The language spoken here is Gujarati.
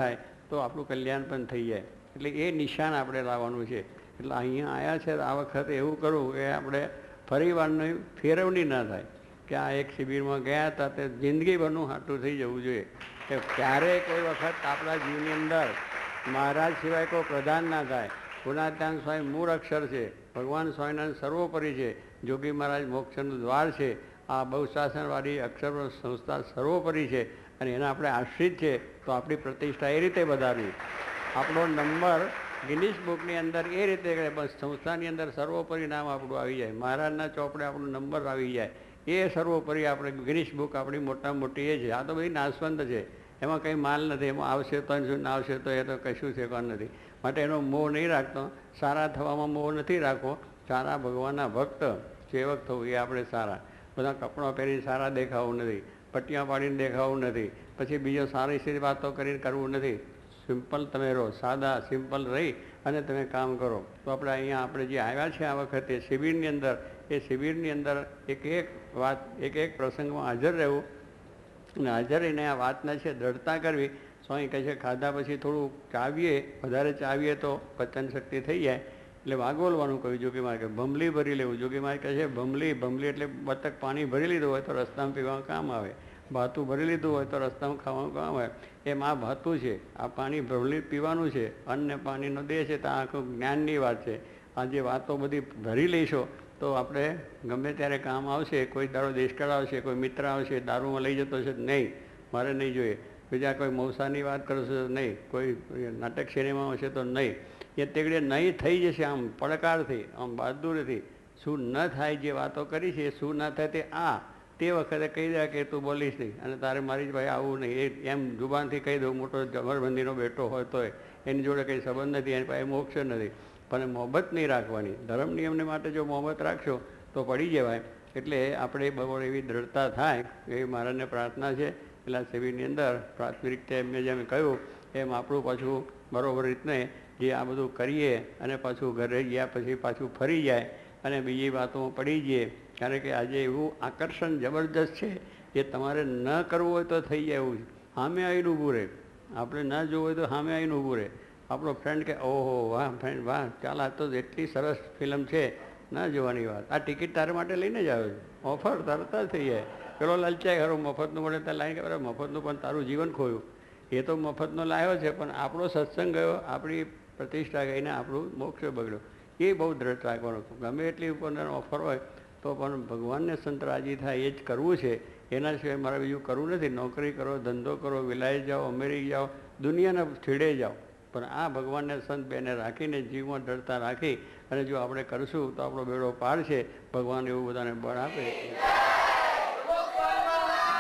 થાય તો આપણું કલ્યાણ પણ થઈ જાય. એટલે એ નિશાન આપણે લાવવાનું છે. એટલે અહીંયા આવ્યા છે આ વખતે એવું કરવું કે આપણે ફરી વારનું ફેરવણી ના થાય કે આ એક શિબિરમાં ગયા હતા તે જિંદગીભરનું હાટું થઈ જવું જોઈએ. કે ક્યારેય કોઈ વખત આપણા જીવની અંદર મહારાજ સિવાય કોઈ પ્રધાન ના થાય. ગુણાત્યાન સ્વામી મૂળ અક્ષર છે, ભગવાન સ્વામિનારાયણ સર્વોપરી છે, જોગી મહારાજ મોક્ષનું દ્વાર છે, આ બહુશાસનવાળી અક્ષર સંસ્થા સર્વોપરી છે અને એના આપણે આશ્રિત છે. તો આપણી પ્રતિષ્ઠા એ રીતે વધારવી. આપણો નંબર ગિનિસ બુકની અંદર એ રીતે બસ સંસ્થાની અંદર સર્વોપરી નામ આપણું આવી જાય, મહારાજના ચોપડે આપણો નંબર આવી જાય, એ સર્વોપરી આપણે ગિનિસ બુક આપણી મોટા મોટી એ છે. આ તો બધી નાશવંત છે, એમાં કંઈ માલ નથી. એમાં આવશે તો ના આવશે તો એ તો કશું છે કોણ નથી. માટે એનો મોહ નહીં રાખતો. સારા થવામાં મોહ નથી રાખવો. સારા ભગવાનના ભક્ત સેવક થવું એ આપણે સારા. બધા કપડાં પહેરીને સારા દેખાવું નથી, પટ્ટિયા પાડીને દેખાવું નથી, પછી બીજો સારી સીધી વાતો કરીને કરવું નથી. સિમ્પલ તમે રહો, સાદા સિમ્પલ રહી અને તમે કામ કરો. તો આપણે અહીંયા આપણે જે આવ્યા છે આ વખતે શિબિરની અંદર, એ શિબિરની અંદર એક એક વાત એક એક પ્રસંગમાં હાજર રહેવું અને હાજર રહીને આ વાતને છે દ્રઢતા કરવી. સ્વામી કહે છે ખાધા પછી થોડું ચાવીએ, વધારે ચાવીએ તો પચન શક્તિ થઈ જાય એટલે વાગોલવાનું કહ્યું. જોગી મારે ભમલી ભરી લેવું. જોગી મારે કહે છે ભમલી એટલે બતક પાણી ભરી લીધું હોય તો રસ્તામાં પીવાનું કામ આવે, ભાતું ભરી લીધું હોય તો રસ્તામાં ખાવાનું કામ આવે. એમ આ ભાતું છે, આ પાણી ભરી પીવાનું છે, અન્ન ને પાણીનો દેહ છે. તો આ આખું જ્ઞાનની વાત છે. આ જે વાતો બધી ભરી લઈશો તો આપણે ગમે ત્યારે કામ આવશે. કોઈ દાડો દેશકાળ આવશે, કોઈ મિત્ર આવશે, દારૂમાં લઈ જતો છે નહીં, મારે નહીં જોઈએ. બીજા કોઈ મૌસાની વાત કરશે તો નહીં, કોઈ નાટક સિનેમા આવશે તો નહીં. એ તેગડે નહીં થઈ જશે આમ પડકારથી, આમ બહાદુરીથી. શું ન થાય જે વાતો કરી છે એ શું ન થાય તે વખતે કહી દે કે તું બોલીશ નહીં અને તારે મારી ભાઈ આવું નહીં, એમ જુબાનથી કહી દઉં. મોટો જબરબંધીનો બેઠો હોય તોય એની જોડે કંઈ સંબંધ નથી, એની પાસે મોક્ષ નથી. પણ મોહબ્બત નહીં રાખવાની. ધર્મ નિયમને માટે જો મોહબ્બત રાખશો તો પડી જવાય. એટલે આપણે બહુ એવી દ્રઢતા થાય એવી મારાને પ્રાર્થના છે. પેલા શિબિરની અંદર પ્રાથમિક રીતે એમને જેમ કહ્યું એમ આપણું પાછું બરાબર રીતને જે આ બધું કરીએ અને પાછું ઘરે ગયા પછી પાછું ફરી જાય અને બીજી વાતોમાં પડી જઈએ. કારણ કે આજે એવું આકર્ષણ જબરદસ્ત છે એ તમારે ન કરવું હોય તો થઈ જાય એવું છે. સામે આવીને ઊભું રહે, આપણે ન જોવું હોય તો સામે આવીને ઊભું રહે. આપણો ફ્રેન્ડ કે ઓહો વાહ ફ્રેન્ડ વાહ, ચાલ આ તો એટલી સરસ ફિલ્મ છે, ના જોવાની વાત. આ ટિકિટ તારા માટે લઈને જ આવ્યો છે, ઓફર તરત જ થઈ જાય. પેલો લલચાય ખરો મફતનું મળે ત્યાં લાઈને કે બરાબર મફતનું પણ તારું જીવન ખોયું. એ તો મફતનો લાવ્યો છે પણ આપણો સત્સંગ ગયો, આપણી પ્રતિષ્ઠા ગઈને આપણું મોક્ષ બગડ્યો. એ બહુ દ્રઢ રાખવાનું. ગમે એટલી ઉપર ઓફર હોય તો પણ ભગવાનને સંત રાજી થાય એ જ કરવું છે. એના સિવાય મારે બીજું કરવું નથી. નોકરી કરો, ધંધો કરો, વિલાયત જાઓ, અમેરિકા જાઓ, દુનિયાના છેડે જાઓ, પણ આ ભગવાનને સંત બેને રાખીને જીવમાં દ્રઢતા રાખી અને જો આપણે કરશું તો આપણો બેડો પાર છે. ભગવાન એવું બધાને બળ આપે.